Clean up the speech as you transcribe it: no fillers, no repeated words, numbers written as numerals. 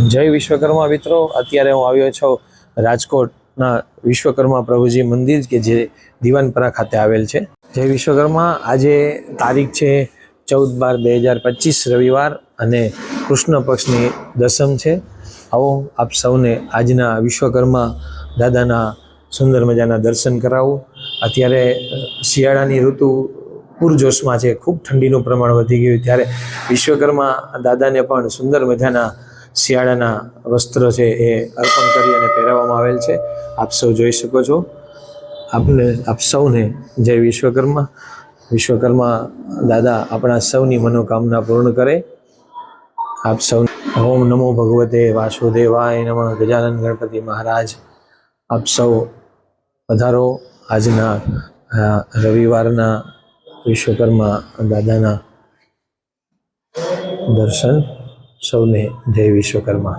જય વિશ્વકર્મા મિત્રો, અત્યારે હું આવ્યો છું રાજકોટના વિશ્વકર્મા પ્રભુજી મંદિર કે જે દીવાનપરા ખાતે આવેલ છે. જય વિશ્વકર્મા. આજે તારીખ છે 14/12/2025 રવિવાર અને કૃષ્ણ પક્ષની દસમ છે. આવો આપ સૌને આજના વિશ્વકર્મા દાદાના સુંદર મજાના દર્શન કરાવું. અત્યારે શિયાળાની ઋતુ પૂરજોશમાં છે, ખૂબ ઠંડીનું પ્રમાણ વધી ગયું, ત્યારે વિશ્વકર્મા દાદાને પણ સુંદર મજાના શિયાળાના વસ્ત્ર છે એ અર્પણ કરી અને પહેરાવવામાં આવેલ છે. આપ સૌ જોઈ શકો છો. આપ સૌને જય વિશ્વકર્મા. વિશ્વકર્મા દાદા આપણા સૌની મનોકામના પૂર્ણ કરે. આપ સૌ ઓમ નમો ભગવતે વાસુદેવાય નમઃ. ગજાનન ગણપતિ મહારાજ આપ સૌ પધારો. આજના રવિવારના વિશ્વકર્મા દાદાના દર્શન સૌને જય વિશ્વકર્મા.